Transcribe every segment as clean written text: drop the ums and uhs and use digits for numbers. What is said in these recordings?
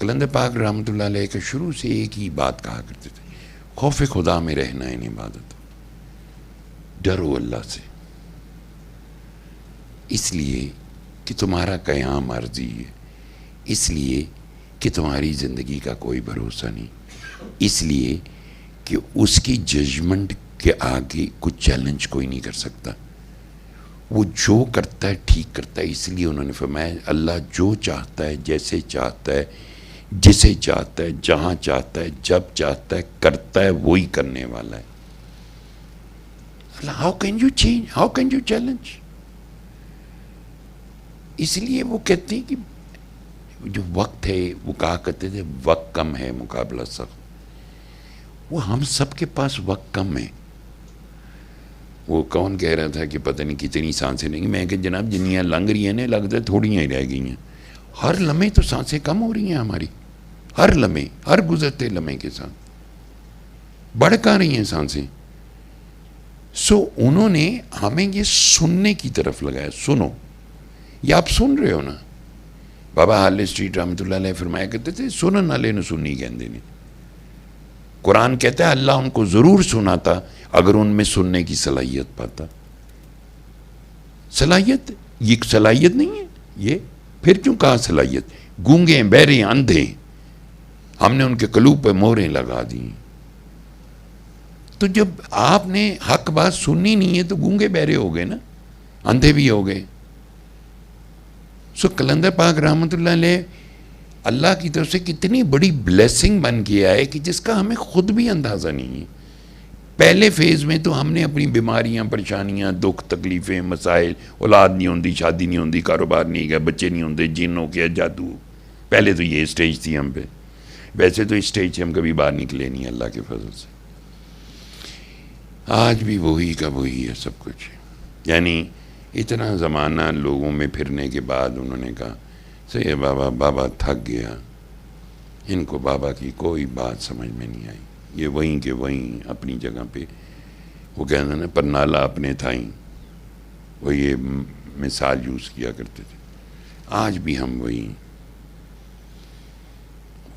کلندر پاک رحمۃ اللہ علیہ کے شروع سے ایک ہی بات کہا کرتے تھے، خوف خدا میں رہنا ان عبادت، ڈرو اللہ سے، اس لیے کہ تمہارا قیام عارضی ہے، اس لیے کہ تمہاری زندگی کا کوئی بھروسہ نہیں، اس لیے کہ اس کی ججمنٹ کے آگے کچھ چیلنج کوئی نہیں کر سکتا، وہ جو کرتا ہے ٹھیک کرتا ہے۔ اس لیے انہوں نے فرمایا اللہ جو چاہتا ہے، جیسے چاہتا ہے، جسے چاہتا ہے، جہاں چاہتا ہے، جب چاہتا ہے کرتا ہے، وہی کرنے والا ہے۔ اللہ how can you change, how can you challenge? اس لیے وہ کہتے ہیں کہ جو وقت ہے، وہ کہا کرتے تھے وقت کم ہے مقابلہ سخت، وہ ہم سب کے پاس وقت کم ہے۔ وہ کون کہہ رہا تھا کہ پتہ نہیں کتنی سانسیں لیں گی، میں کہ جناب جنیاں لنگ رہی ہیں لگتا ہے تھوڑی ہی رہ گئی ہیں، ہر لمحے تو سانسیں کم ہو رہی ہیں ہماری، ہر لمحے، ہر گزرتے لمحے کے ساتھ بڑھ کر رہی ہیں سانسیں۔ سو انہوں نے ہمیں یہ سننے کی طرف لگایا، سنو، یہ آپ سن رہے ہو نا، بابا حال اسٹریٹ رحمۃ اللہ علیہ فرمایا کرتے تھے سنن والے نو سنی کہندے نے۔ قرآن کہتا ہے اللہ ان کو ضرور سناتا اگر ان میں سننے کی صلاحیت پاتا۔ صلاحیت، یہ صلاحیت نہیں ہے، یہ پھر کیوں کہا صلاحیت؟ گونگے بہرے اندھے، ہم نے ان کے قلوب پہ مہریں لگا دی۔ تو جب آپ نے حق بات سننی نہیں ہے تو گونگے بہرے ہو گئے نا، اندھے بھی ہو گئے۔ سو کلندر پاک رحمۃ اللہ علیہ اللہ کی طرف سے کتنی بڑی بلیسنگ بن کے آئے کہ جس کا ہمیں خود بھی اندازہ نہیں ہے۔ پہلے فیز میں تو ہم نے اپنی بیماریاں، پریشانیاں، دکھ، تکلیفیں، مسائل، اولاد نہیں ہوندی، شادی نہیں ہوندی، کاروبار نہیں گیا، بچے نہیں ہوندے، جن ہو گیا، جادو، پہلے تو یہ اسٹیج تھی ہم پہ۔ ویسے تو اسٹیج سے ہم کبھی باہر نکلے نہیں اللہ کے فضل سے، آج بھی وہی کا وہی ہے سب کچھ۔ یعنی اتنا زمانہ لوگوں میں پھرنے کے بعد انہوں نے کہا صحیح بابا، بابا تھک گیا، ان کو بابا کی کوئی بات سمجھ میں نہیں آئی، یہ وہیں کے وہیں اپنی جگہ پہ، وہ کہتے ہیں پر نالا اپنے تھائیں، وہ یہ مثال یوز کیا کرتے تھے۔ آج بھی ہم وہی،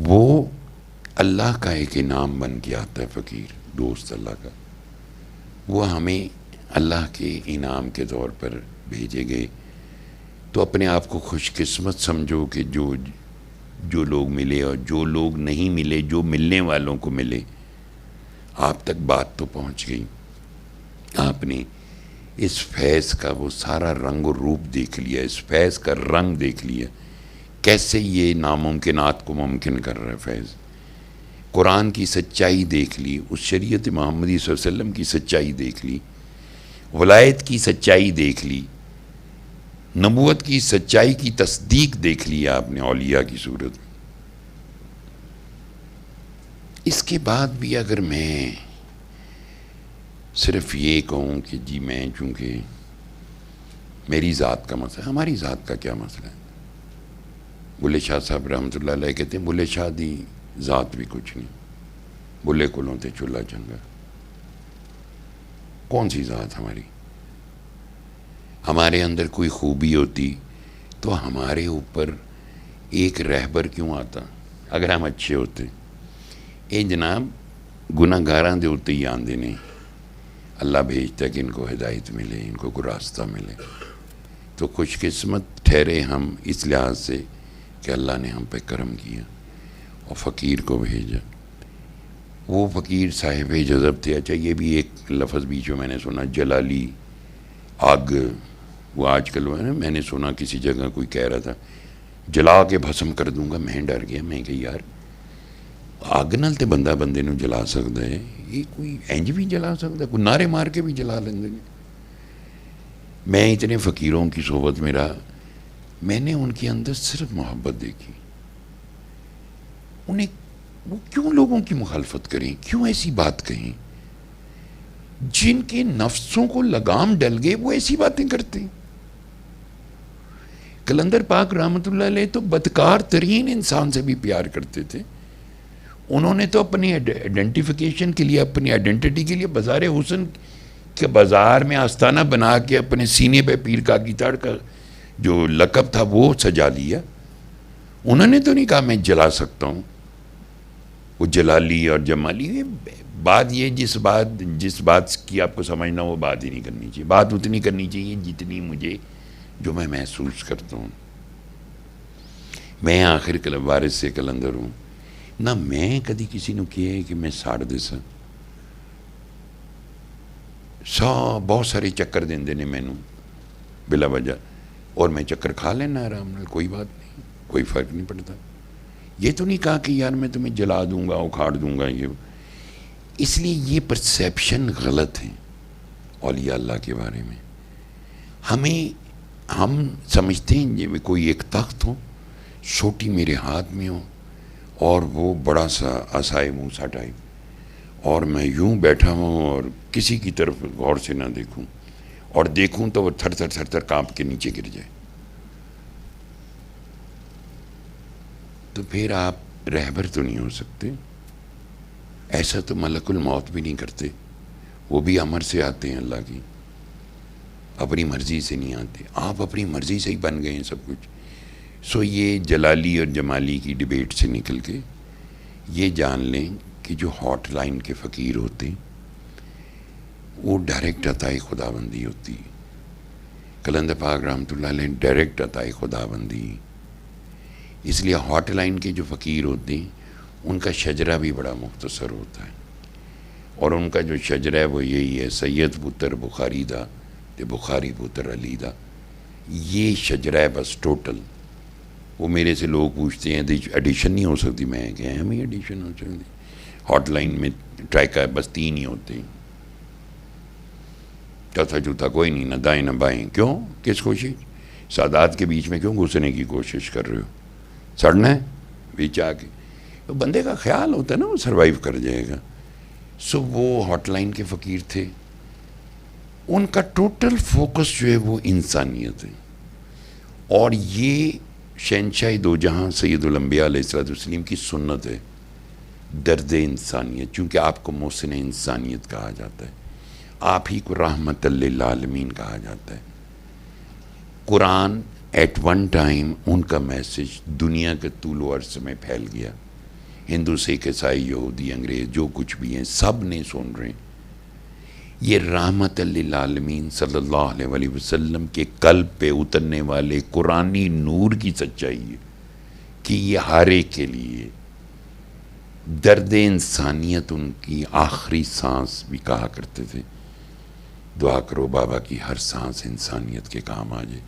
وہ اللہ کا ایک انعام بن کے آتا ہے فقیر، دوست اللہ کا، وہ ہمیں اللہ کے انعام کے طور پر بھیجے گئے۔ تو اپنے آپ کو خوش قسمت سمجھو کہ جو لوگ ملے، اور جو لوگ نہیں ملے، جو ملنے والوں کو ملے، آپ تک بات تو پہنچ گئی، آپ نے اس فیض کا وہ سارا رنگ و روپ دیکھ لیا، اس فیض کا رنگ دیکھ لیا، کیسے یہ ناممکنات کو ممکن کر رہا ہے فیض۔ قرآن کی سچائی دیکھ لی، اس شریعت محمدی صلی اللہ علیہ وسلم کی سچائی دیکھ لی، ولایت کی سچائی دیکھ لی، نبوت کی سچائی کی تصدیق دیکھ لی آپ نے اولیاء کی صورت میں۔ اس کے بعد بھی اگر میں صرف یہ کہوں کہ جی میں چونکہ میری ذات کا مسئلہ، ہماری ذات کا کیا مسئلہ ہے؟ بلے شاہ صاحب رحمۃ اللہ علیہ کہتے ہیں بلے شاہ دی ذات بھی کچھ نہیں، بلے کولوں تے چولہا چنگا، کون سی ذات ہماری؟ ہمارے اندر کوئی خوبی ہوتی تو ہمارے اوپر ایک رہبر کیوں آتا؟ اگر ہم اچھے ہوتے، اے جناب گناہ گاراں دے اوتے ہی آندے نے، اللہ بھیجتا ہے کہ ان کو ہدایت ملے، ان کو کوئی راستہ ملے۔ تو خوش قسمت ٹھہرے ہم اس لحاظ سے کہ اللہ نے ہم پہ کرم کیا اور فقیر کو بھیجا۔ وہ فقیر صاحب جذب تھے۔ اچھا یہ بھی ایک لفظ بیچ میں نے سنا، جلالی آگ، وہ آج کل میں نے سنا کسی جگہ کوئی کہہ رہا تھا جلا کے بھسم کر دوں گا، میں ڈر گیا، میں کہ یار آگ نال تے بندہ بندے نو جلا سکتا ہے، یہ کوئی انج بھی جلا سکتا ہے، کوئی نعرے مار کے بھی جلا لیندے۔ میں اتنے فقیروں کی صحبت میں رہا، میں نے ان کے اندر صرف محبت دیکھی۔ انہیں وہ کیوں لوگوں کی مخالفت کریں، کیوں ایسی بات کہیں؟ جن کے نفسوں کو لگام ڈل گئے وہ ایسی باتیں کرتے ہیں۔ کلندر پاک رحمۃ اللہ علیہ تو بدکار ترین انسان سے بھی پیار کرتے تھے۔ انہوں نے تو اپنی آئیڈینٹیفیکیشن کے لیے، اپنی آئیڈینٹی کے لیے بازار حسن کے بازار میں آستانہ بنا کے اپنے سینے پہ پیر کا گیتار کا جو لقب تھا وہ سجا لیا۔ انہوں نے تو نہیں کہا میں جلا سکتا ہوں. وہ جلالی اور جمالی یہ بات، یہ جس بات کی آپ کو سمجھنا وہ بات ہی نہیں کرنی چاہیے. بات اتنی کرنی چاہیے جتنی مجھے، جو میں محسوس کرتا ہوں. میں آخر وارث سے کلندر ہوں نہ. میں کدی کسی نے کیا ہے کہ میں ساڑ دے بہت سارے چکر دیندے نے مینوں بلا وجہ، اور میں چکر کھا لینا آرام نال، کوئی بات نہیں، کوئی فرق نہیں پڑتا. یہ تو نہیں کہا کہ یار میں تمہیں جلا دوں گا، اکھاڑ دوں گا. یہ اس لیے یہ پرسیپشن غلط ہے اولیاء اللہ کے بارے میں. ہم سمجھتے ہیں یہ کوئی ایک تخت ہو، چھوٹی میرے ہاتھ میں ہو، اور وہ بڑا سا عصائے موسیٰ ٹائپ، اور میں یوں بیٹھا ہوں اور کسی کی طرف غور سے نہ دیکھوں، اور دیکھوں تو وہ تھر تھر کانپ کے نیچے گر جائے. تو پھر آپ رہبر تو نہیں ہو سکتے. ایسا تو ملک الموت بھی نہیں کرتے. وہ بھی امر سے آتے ہیں اللہ کی، اپنی مرضی سے نہیں آتے. آپ اپنی مرضی سے ہی بن گئے ہیں سب کچھ. سو یہ جلالی اور جمالی کی ڈیبیٹ سے نکل کے یہ جان لیں کہ جو ہاٹ لائن کے فقیر ہوتے ہیں وہ ڈائریکٹ عطائے خدا بندی ہوتی ہے. کلندر پاک رحمۃ اللہ علیہ ڈائریکٹ عطائے خدا بندی. اس لیے ہاٹ لائن کے جو فقیر ہوتے ہیں ان کا شجرہ بھی بڑا مختصر ہوتا ہے، اور ان کا جو شجرہ ہے وہ یہی ہے: سید پتر بخاری دا تے بخاری پتر علی دا. یہ شجرہ ہے بس ٹوٹل. وہ میرے سے لوگ پوچھتے ہیں ایڈیشن نہیں ہو سکتی. میں کہ ہم ہی ایڈیشن ہو سکتی. ہاٹ لائن میں ٹرائکا بس 3 ہی ہوتے ہیں، چوتھا چوتھا کوئی نہیں، نہ دائیں نہ بائیں. کیوں؟ کس کوشش؟ سادات کے بیچ میں کیوں گھسنے کی کوشش کر رہے ہو؟ سڑنا ہے بیچ آ کے. تو بندے کا خیال ہوتا ہے نا وہ سروائیو کر جائے گا. سو وہ ہاٹ لائن کے فقیر تھے. ان کا ٹوٹل فوکس جو ہے وہ انسانیت ہے. اور یہ شہنشاہ دو جہاں سید الانبیاء علیہ الصلوۃ والسلام کی سنت ہے، درد انسانیت. چونکہ آپ کو محسن انسانیت کہا جاتا ہے، آپ ہی کو رحمت للعالمین کہا جاتا ہے. قرآن ایٹ ون ٹائم ان کا میسج دنیا کے طول و عرض میں پھیل گیا. ہندو، سکھ، عیسائی، یہودی، انگریز، جو کچھ بھی ہیں سب نے سن رہے ہیں. یہ رحمت للعالمین صلی اللہ علیہ وآلہ وسلم کے قلب پہ اترنے والے قرآنی نور کی سچائی ہے کہ یہ ہر ایک کے لیے درد انسانیت. ان کی آخری سانس بھی کہا کرتے تھے دعا کرو بابا کی ہر سانس انسانیت کے کام آ جائے.